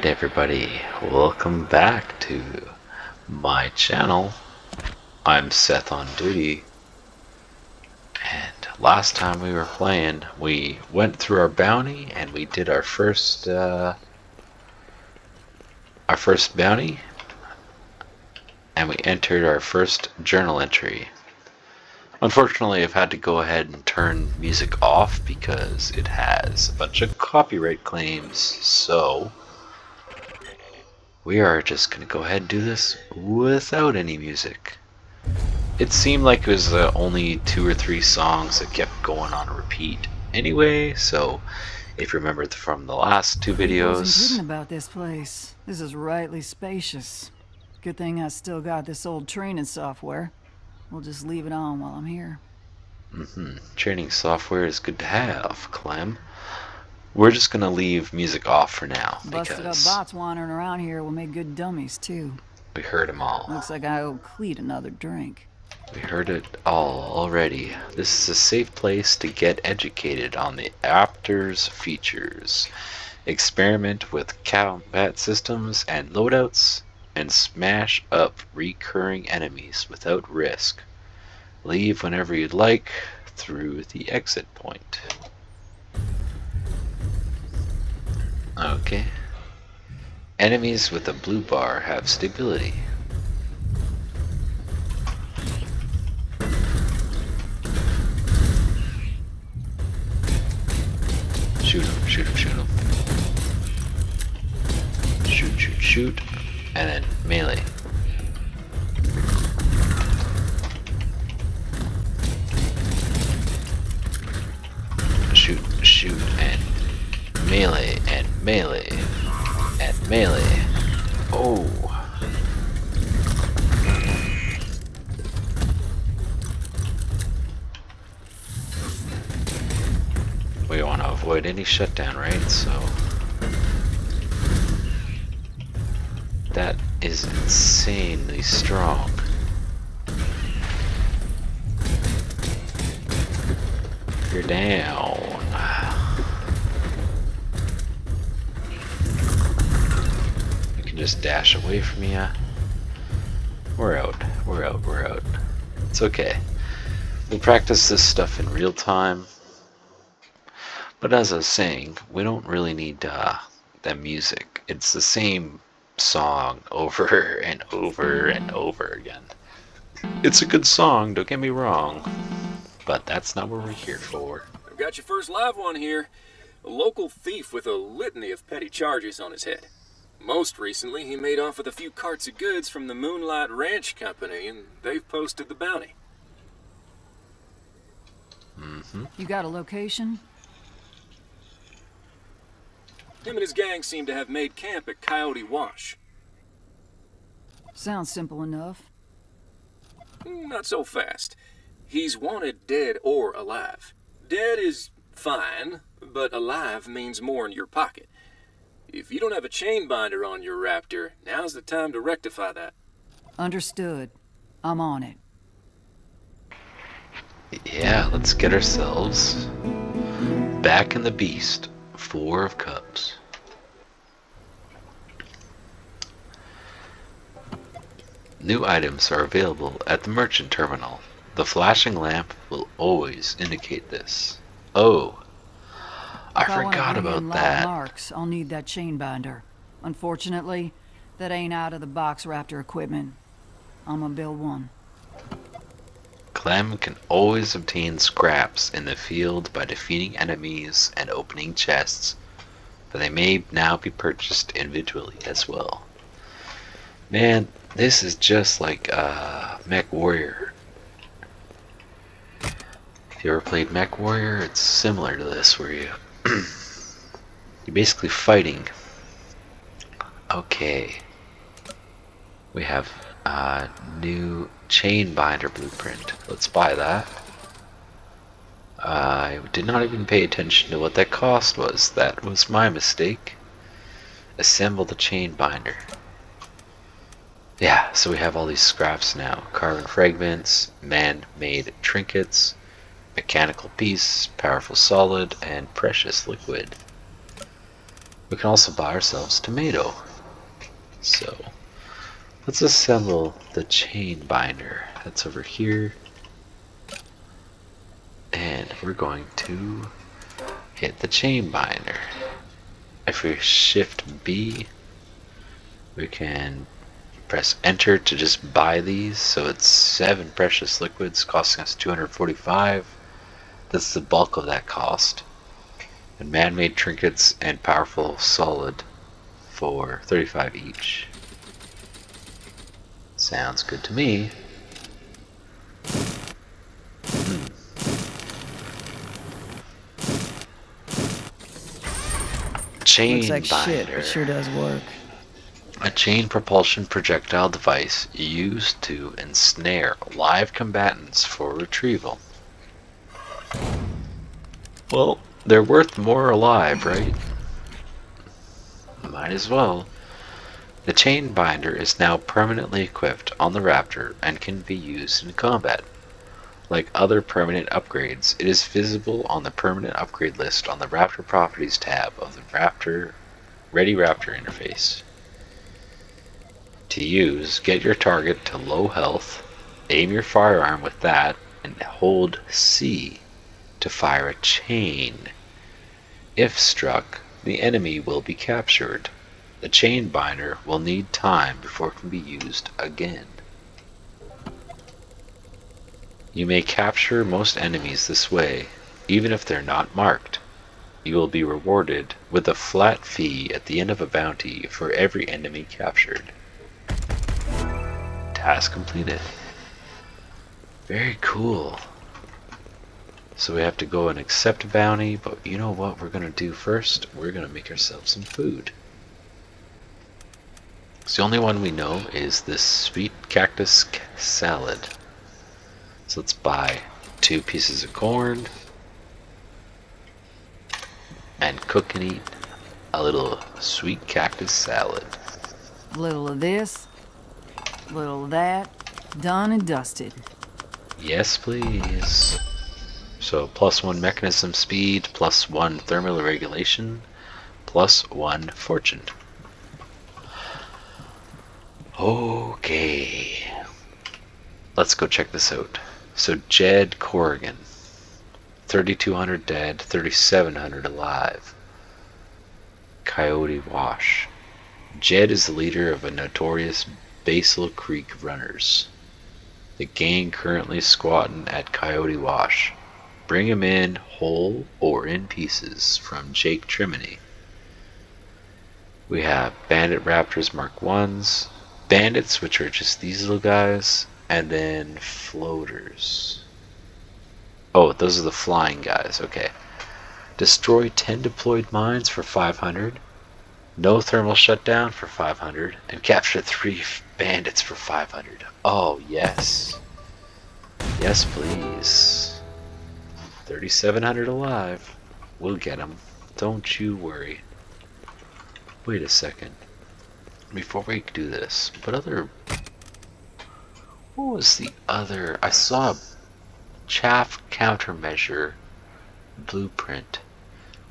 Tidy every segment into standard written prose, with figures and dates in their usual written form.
Alright everybody, welcome back to my channel. I'm Seth on duty, and last time we were playing we went through our bounty and we did our first bounty, and we entered our first journal entry. Unfortunately, I've had to go ahead and turn music off because it has a bunch of copyright claims, so we are just going to go ahead and do this without any music. It seemed like it was only 2 or 3 songs that kept going on repeat anyway, so if you remember from the last 2 videos... Wasn't kidding about this place. This is rightly spacious. Good thing I still got this old training software. We'll just leave it on while I'm here. Training software is good to have, Clem. We're just gonna leave music off for now Busted up bots wandering around here will make good dummies too. We heard them all. Looks like I owe Cleet another drink. We heard it all already. This is a safe place to get educated on the Raptor's features. Experiment with combat systems and loadouts, and smash up recurring enemies without risk. Leave whenever you'd like through the exit point. Okay. Enemies with a blue bar have stability. Shoot him, shoot him, shoot him. Shoot, shoot, shoot. And then melee. Shoot, shoot, and melee, and melee, and melee. Oh. We want to avoid any shutdown, right? So that is insanely strong. You're down. You can just dash away from you. We're out. We're out. We're out. It's okay. We'll practice this stuff in real time. But as I was saying, we don't really need that music. It's the same song over and over and over again. It's a good song, don't get me wrong. But that's not what we're here for. I've got your first live one here. A local thief with a litany of petty charges on his head. Most recently, he made off with a few carts of goods from the Moonlight Ranch Company, and they've posted the bounty. You got a location? Him and his gang seem to have made camp at Coyote Wash. Sounds simple enough. Not so fast. He's wanted dead or alive. Dead is fine, but alive means more in your pocket. If you don't have a chain binder on your Raptor, now's the time to rectify that. Understood. I'm on it. Yeah, let's get ourselves back in the beast. 4 of Cups. New items are available at the merchant terminal. The flashing lamp will always indicate this. Oh, I forgot about that. Marks, I'll need that chain binder. Unfortunately, that ain't out of the box Raptor equipment. I'm gonna build one. Clem can always obtain scraps in the field by defeating enemies and opening chests, but they may now be purchased individually as well. Man, this is just like Mech Warrior. If you ever played Mech Warrior, it's similar to this, where you're basically fighting. Okay. We have a new chain binder blueprint. Let's buy that. I did not even pay attention to what that cost was. That was my mistake. Assemble the chain binder. Yeah, so we have all these scraps now. Carbon fragments, man-made trinkets, mechanical piece, powerful solid, and precious liquid. We can also buy ourselves tomato. So let's assemble the chain binder that's over here. And we're going to hit the chain binder. If we shift B, we can press enter to just buy these. So it's 7 precious liquids costing us 245. That's the bulk of that cost. And man-made trinkets and powerful solid for 35 each. Sounds good to me. Chain Looks like binder. shit, but sure does work. A chain propulsion projectile device used to ensnare live combatants for retrieval. Well, they're worth more alive, right? Might as well. The chain binder is now permanently equipped on the Raptor and can be used in combat. Like other permanent upgrades, it is visible on the permanent upgrade list on the Raptor Properties tab of the Ready Raptor interface. To use, get your target to low health, aim your firearm with that, and hold C to fire a chain. If struck, the enemy will be captured. The chain binder will need time before it can be used again. You may capture most enemies this way, even if they're not marked. You will be rewarded with a flat fee at the end of a bounty for every enemy captured. Task completed. Very cool. So we have to go and accept a bounty, but you know what we're going to do first? We're going to make ourselves some food. So the only one we know is this sweet cactus salad. So let's buy 2 pieces of corn and cook and eat a little sweet cactus salad. A little of this, a little of that, done and dusted. Yes, please. So +1 mechanism speed, +1 thermal regulation, +1 fortune. Okay. Let's go check this out. So Jed Corrigan, 3,200 dead, 3,700 alive. Coyote Wash. Jed is the leader of a notorious Basil Creek runners. The gang currently squatting at Coyote Wash. Bring him in whole or in pieces from Jake Trimony. We have Bandit Raptors Mark 1s, Bandits, which are just these little guys, and then Floaters. Oh, those are the flying guys, okay. Destroy 10 deployed mines for 500, no thermal shutdown for 500, and capture 3 bandits for 500. Oh, yes. Yes, please. 3,700 alive. We'll get them. Don't you worry. Wait a second. Before we do this, what was the other? I saw a chaff countermeasure blueprint.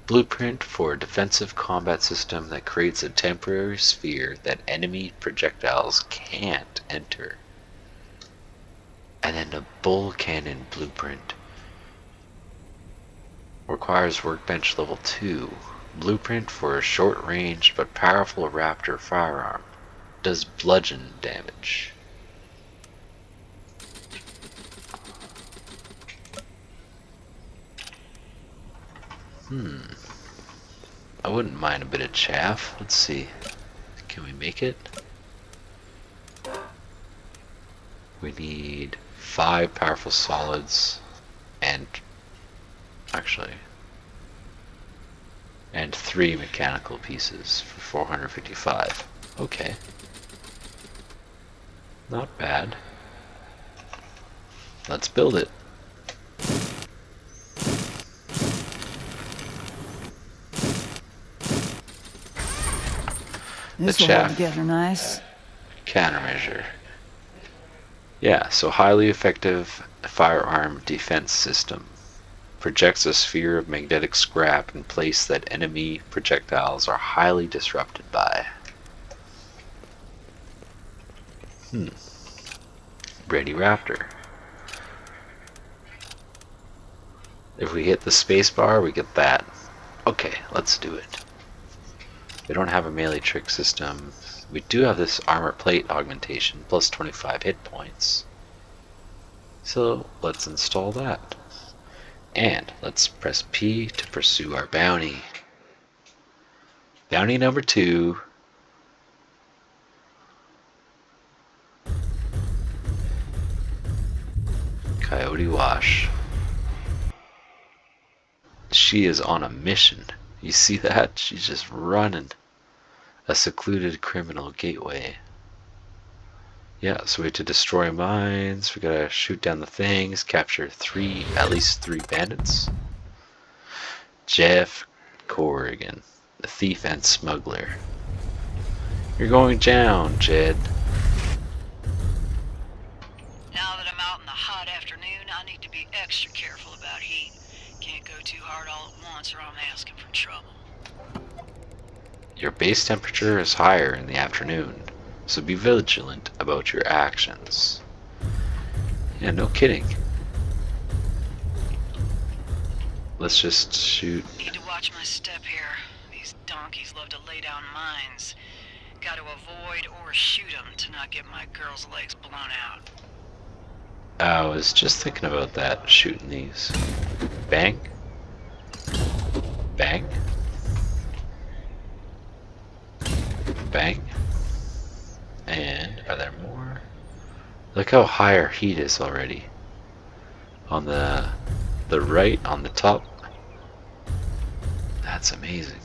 Blueprint for a defensive combat system that creates a temporary sphere that enemy projectiles can't enter. And then the bull cannon blueprint. Requires workbench level 2. Blueprint for a short range but powerful Raptor firearm. Does bludgeon damage. I wouldn't mind a bit of chaff. Let's see. Can we make it? We need 5 powerful solids and and 3 mechanical pieces for 455. Okay. Not bad. Let's build it. This The will hold chaff together nice. countermeasure. Yeah, so highly effective firearm defense system. projects a sphere of magnetic scrap in place that enemy projectiles are highly disrupted by. Ready Raptor. If we hit the space bar, we get that. Okay, let's do it. We don't have a melee trick system. We do have this armor plate augmentation, plus 25 hit points. So let's install that. And let's press P to pursue our bounty. Bounty number 2. Coyote Wash. She is on a mission. You see that? She's just running. A secluded criminal gateway. Yeah, so we have to destroy mines. We gotta shoot down the things, capture at least three bandits. Jeff Corrigan, the thief and smuggler. You're going down, Jed. Now that I'm out in the hot afternoon, I need to be extra careful about heat. Can't go too hard all at once or I'm asking for trouble. Your base temperature is higher in the afternoon, so be vigilant about your actions. Yeah, no kidding. Let's just shoot. Need to watch my step here. These donkeys love to lay down mines. Got to avoid or shoot them to not get my girl's legs blown out. I was just thinking about that, shooting these. Bang. Bang. Bang. And are there more? Look how high our heat is already. On the right, on the top. That's amazing.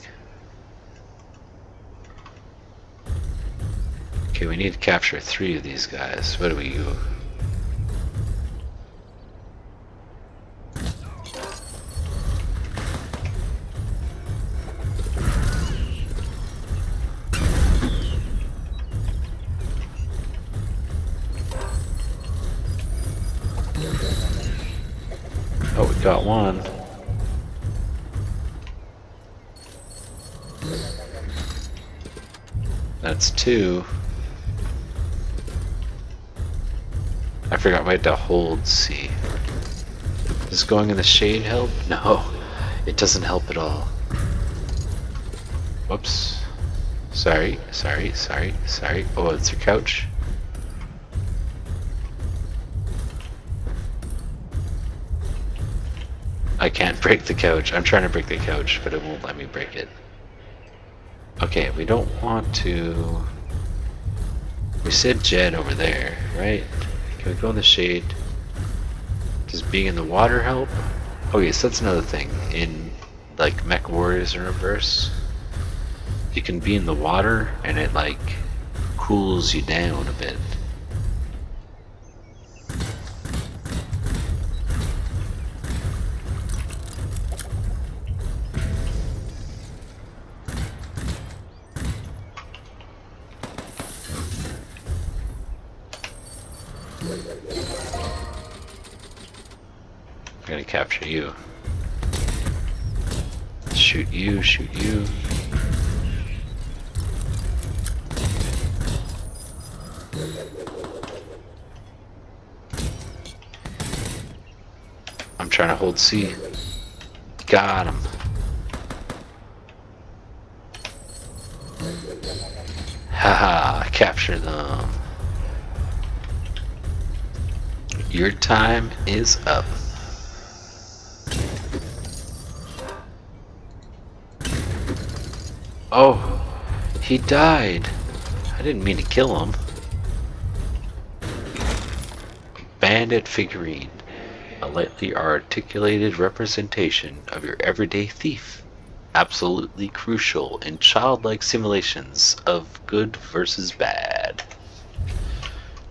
Okay, we need to capture 3 of these guys. What do we do? Oh, we got one. That's 2. I forgot we had to hold C. Does going in the shade help? No, it doesn't help at all. Whoops. Sorry. Oh, it's your couch. I can't break the couch. I'm trying to break the couch, but it won't let me break it. Okay, we don't want to... We said Jed over there, right? Can we go in the shade? Does being in the water help? Oh yes, that's another thing. In like Mech Warriors in Reverse, you can be in the water and it like cools you down a bit. I'm gonna capture you. Shoot you, shoot you. I'm trying to hold C. Got him. Haha, I captured them. Your time is up. Oh, he died. I didn't mean to kill him. Bandit figurine. A lightly articulated representation of your everyday thief. Absolutely crucial in childlike simulations of good versus bad.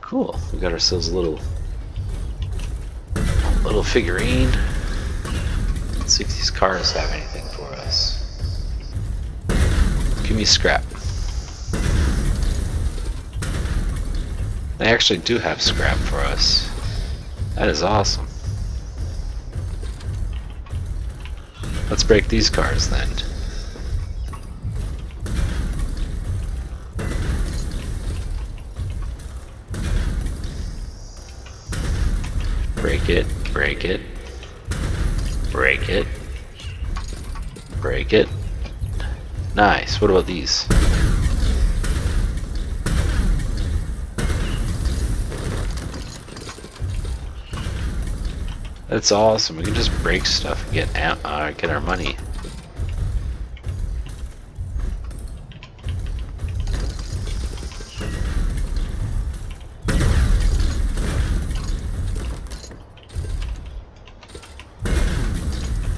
Cool. We got ourselves a little figurine. Let's see if these cars have anything for us. Give me scrap. They actually do have scrap for us. That is awesome. Let's break these cars then. Break it, break it, break it, break it. Nice. What about these? That's awesome. We can just break stuff and get our money.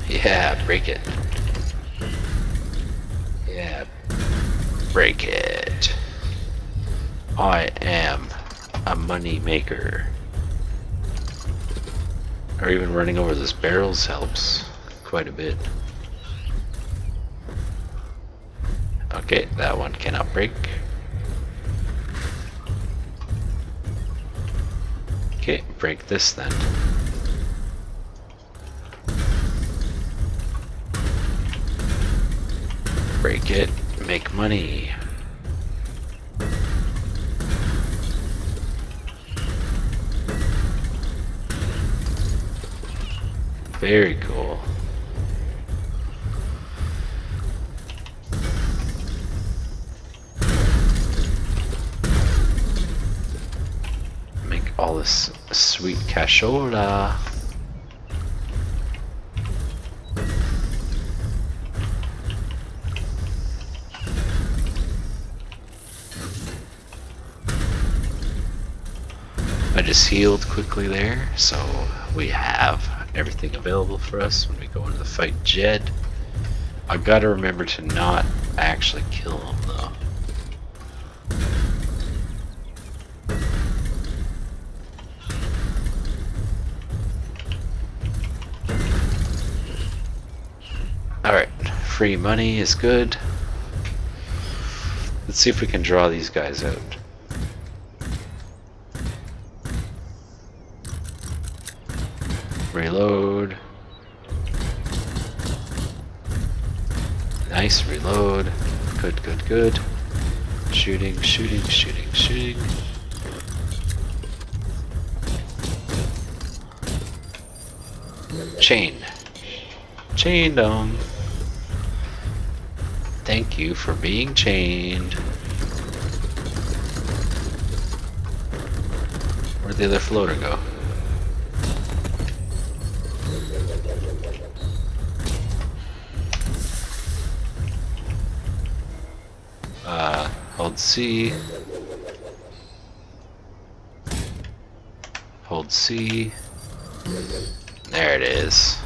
Yeah, break it. Yeah, break it. I am a money maker. Or even running over those barrels helps quite a bit. Okay, that one cannot break. Okay, break this then. Break it, make money. Very cool. Make all this sweet cashola. I just healed quickly there, so we have everything available for us when we go into the fight Jed. I've got to remember to not actually kill him though. Alright, free money is good. Let's see if we can draw these guys out. Reload. Nice reload. Good, good, good. Shooting, shooting, shooting, shooting. Chain. Chained them. Thank you for being chained. Where'd the other floater go? Hold C. Hold C. There it is.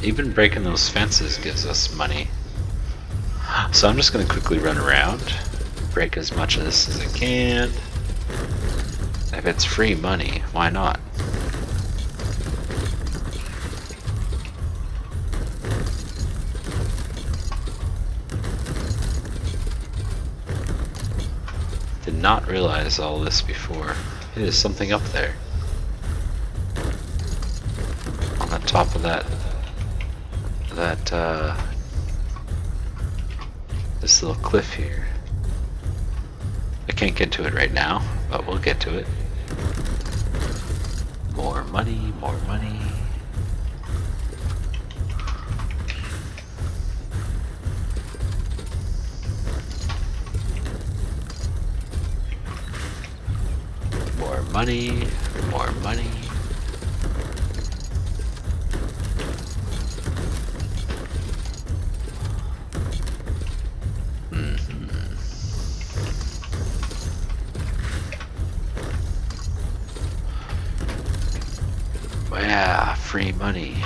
Even breaking those fences gives us money. So I'm just going to quickly run around, break as much of this as I can. If it's free money, why not? Did not realize all this before. There's something up there. On the top of this little cliff here. I can't get to it right now, but we'll get to it. More money, more money. More money, more money. Yeah, free money.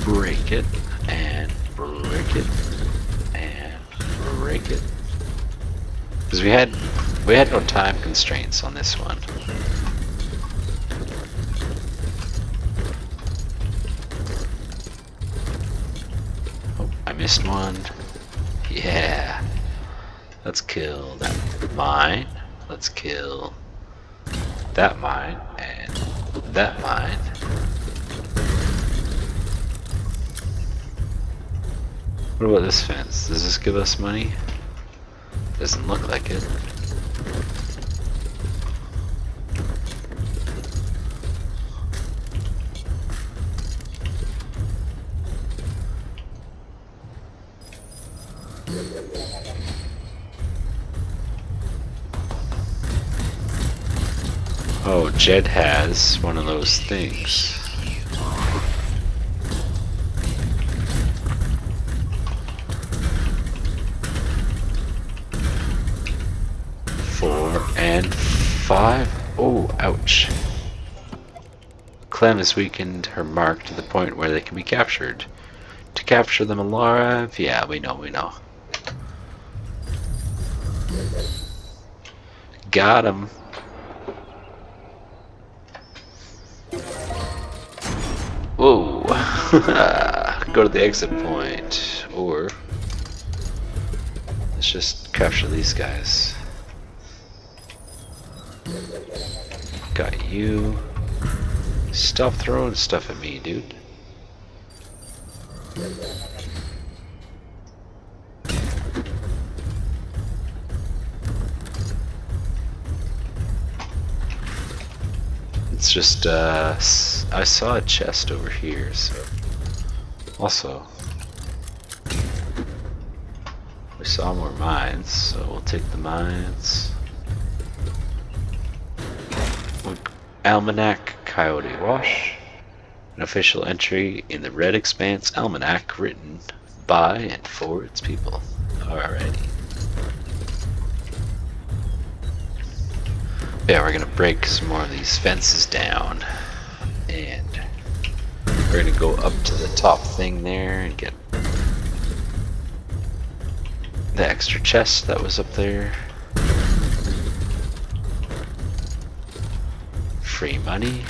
Break it and break it and break it. Because we had We had no time constraints on this one. Oh, I missed one. Yeah. Let's kill that mine. Let's kill that mine and that mine. What about this fence? Does this give us money? Doesn't look like it. Oh, Jed has one of those things. And 5. Oh, ouch. Clem has weakened her mark to the point where they can be captured. To capture them alive? Yeah, we know. Got him. Whoa. Go to the exit point. Or let's just capture these guys. Got you. Stop throwing stuff at me, dude. It's just, I saw a chest over here, so. Also, we saw more mines, so we'll take the mines. Almanac Coyote Wash, an official entry in the Red Expanse Almanac written by and for its people. Alrighty. Yeah, we're gonna break some more of these fences down, and we're gonna go up to the top thing there and get the extra chest that was up there. Free money,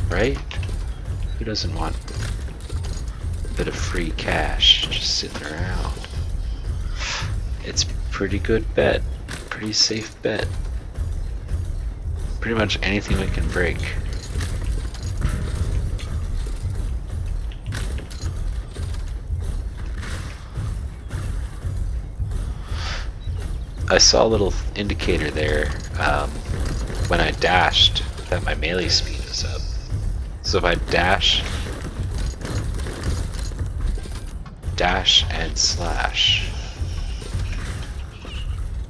right? Who doesn't want a bit of free cash just sitting around? It's a pretty good bet, pretty safe bet. Pretty much anything we can break. I saw a little indicator there when I dashed that my melee speed is up. So if I dash and slash.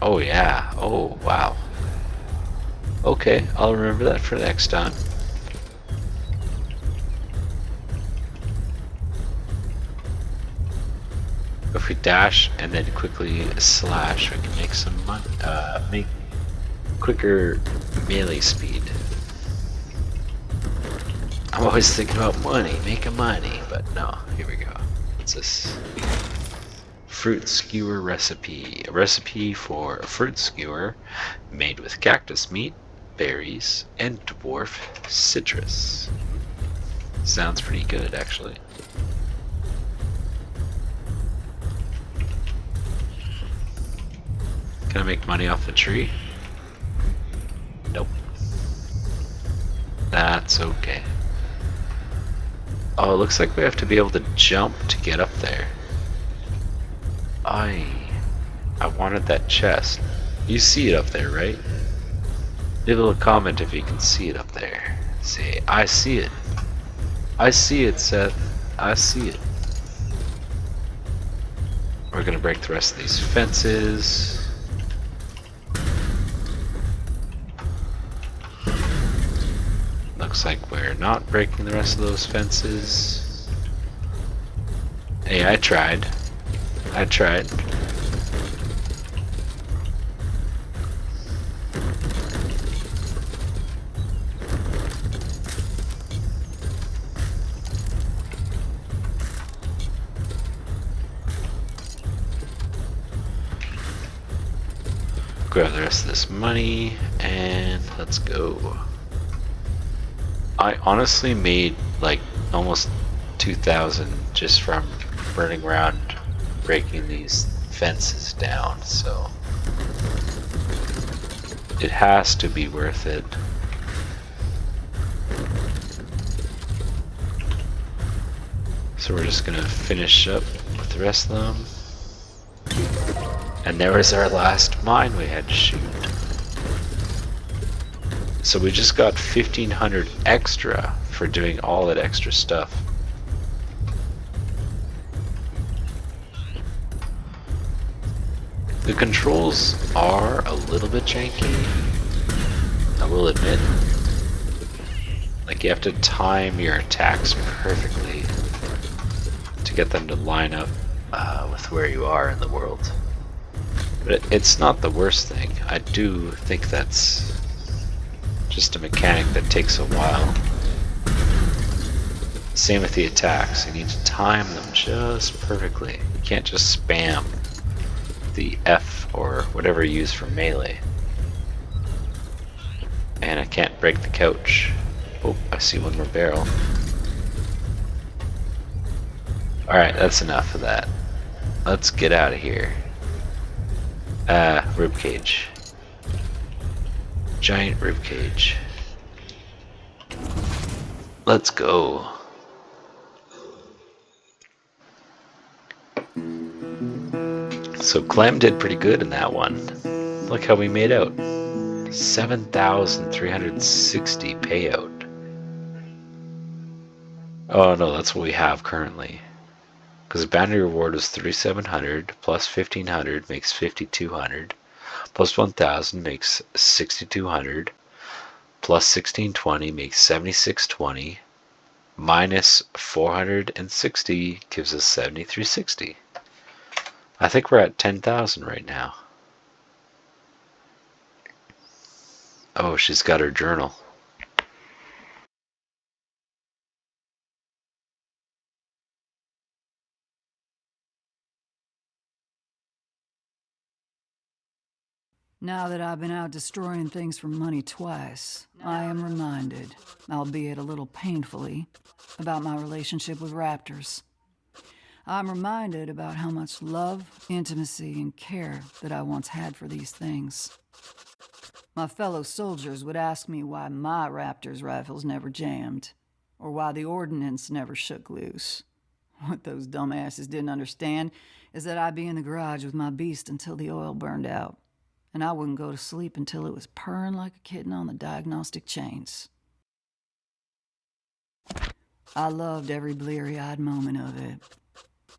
Oh yeah, oh wow. Okay, I'll remember that for next time. If we dash and then quickly slash, we can make some money, make quicker melee speed. I'm always thinking about money, making money, but no, here we go. What's this? Fruit skewer recipe. A recipe for a fruit skewer made with cactus meat, berries, and dwarf citrus. Sounds pretty good, actually. Can I make money off the tree? Nope. That's okay. Oh, it looks like we have to be able to jump to get up there. I wanted that chest. You see it up there, right? Leave a little comment if you can see it up there. Say, I see it. I see it, Seth. I see it. We're gonna break the rest of these fences. Looks like we're not breaking the rest of those fences. Hey, I tried. grab the rest of this money and let's go. I honestly made like almost 2,000 just from running around breaking these fences down, so it has to be worth it. So we're just gonna finish up with the rest of them. And there was our last mine we had to shoot. So we just got 1,500 extra for doing all that extra stuff. The controls are a little bit janky, I will admit. Like you have to time your attacks perfectly to get them to line up with where you are in the world. But it's not the worst thing. I do think that's just a mechanic that takes a while. Same with the attacks. You need to time them just perfectly. You can't just spam the F or whatever you use for melee. And I can't break the couch. Oh, I see one more barrel. Alright, that's enough of that. Let's get out of here. Ribcage. Giant ribcage. Let's go. So Clem did pretty good in that one. Look how we made out. 7,360 payout. Oh no, that's what we have currently. Because the bounty reward was 3,700 plus 1,500 makes 5,200 plus 1,000 makes 6,200 plus 1,620 makes 7,620 minus 460 gives us 7,360. I think we're at 10,000 right now. Oh, she's got her journal. Now that I've been out destroying things for money twice, I am reminded, albeit a little painfully, about my relationship with raptors. I'm reminded about how much love, intimacy, and care that I once had for these things. My fellow soldiers would ask me why my Raptors rifles never jammed, or why the ordnance never shook loose. What those dumbasses didn't understand is that I'd be in the garage with my beast until the oil burned out, and I wouldn't go to sleep until it was purring like a kitten on the diagnostic chains. I loved every bleary-eyed moment of it.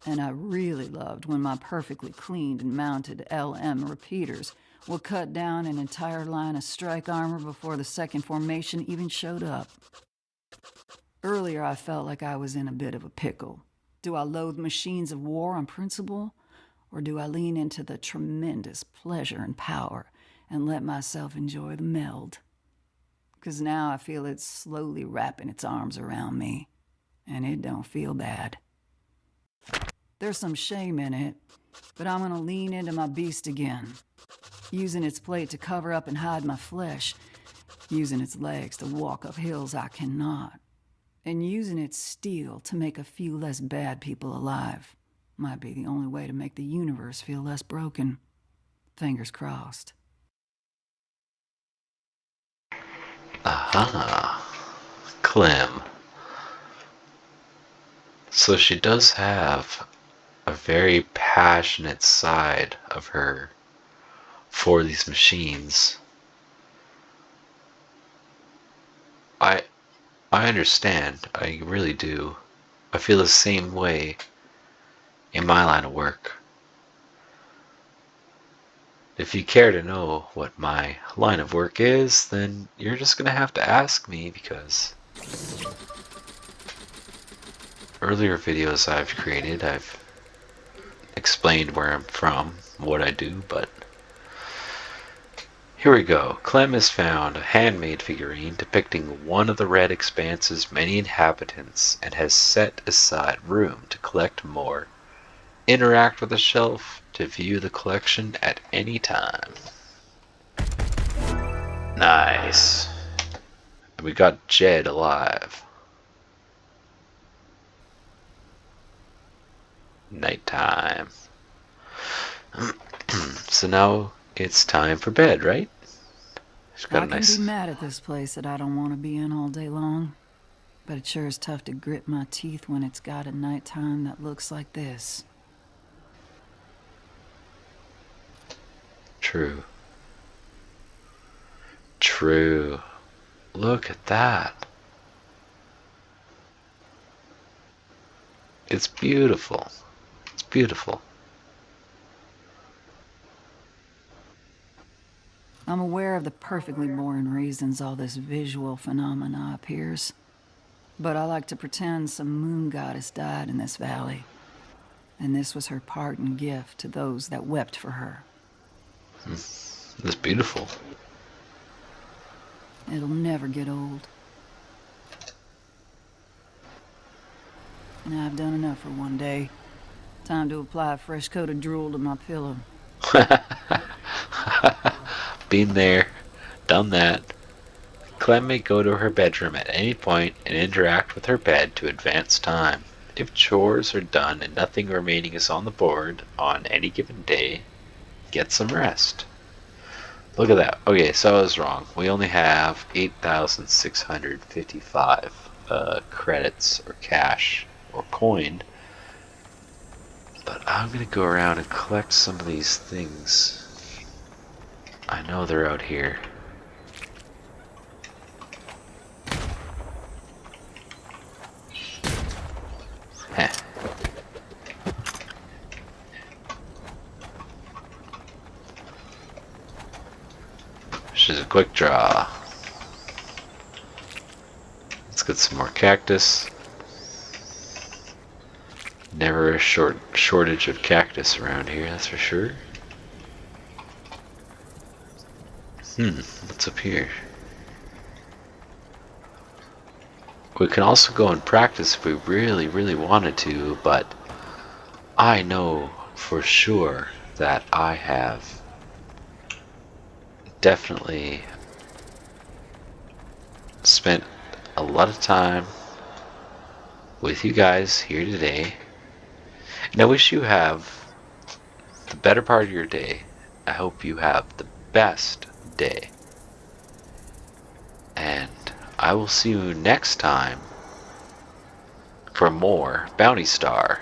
And I really loved when my perfectly cleaned and mounted LM repeaters would cut down an entire line of strike armor before the second formation even showed up. Earlier I felt like I was in a bit of a pickle. Do I loathe machines of war on principle? Or do I lean into the tremendous pleasure and power and let myself enjoy the meld? 'Cause now I feel it slowly wrapping its arms around me, and it don't feel bad. There's some shame in it, but I'm gonna lean into my beast again, using its plate to cover up and hide my flesh, using its legs to walk up hills I cannot, and using its steel to make a few less bad people alive. Might be the only way to make the universe feel less broken. Fingers crossed. Aha. Clem. So she does have a very passionate side of her for these machines. I understand. I really do. I feel the same way in my line of work. If you care to know what my line of work is, then you're just gonna have to ask me, because earlier videos I've created, I've explained where I'm from, what I do, but here we go. Clem has found a handmade figurine depicting one of the Red Expanse's many inhabitants and has set aside room to collect more. Interact with the shelf to view the collection at any time. Nice. We got Jed alive. Nighttime. So now it's time for bed, right? It's got I a can be nice... mad at this place that I don't want to be in all day long, but it sure is tough to grit my teeth when it's got a nighttime that looks like this. True. True. Look at that. It's beautiful. It's beautiful. I'm aware of the perfectly boring reasons all this visual phenomena appears, but I like to pretend some moon goddess died in this valley, and this was her parting gift to those that wept for her. It's beautiful. It'll never get old. Now I've done enough for one day. Time to apply a fresh coat of drool to my pillow. Been there, done that. Clem may go to her bedroom at any point and interact with her bed to advance time. If chores are done and nothing remaining is on the board on any given day, get some rest. Look at that. Okay, so I was wrong. We only have 8,655 credits or cash or coin. But I'm going to go around and collect some of these things. I know they're out here. Heh. This is a quick draw. Let's get some more cactus. Never a shortage of cactus around here, that's for sure. What's up here? We can also go and practice if we really, really wanted to, but I know for sure that I have definitely spent a lot of time with you guys here today. And I wish you have the better part of your day. I hope you have the best day. And I will see you next time for more Bounty Star.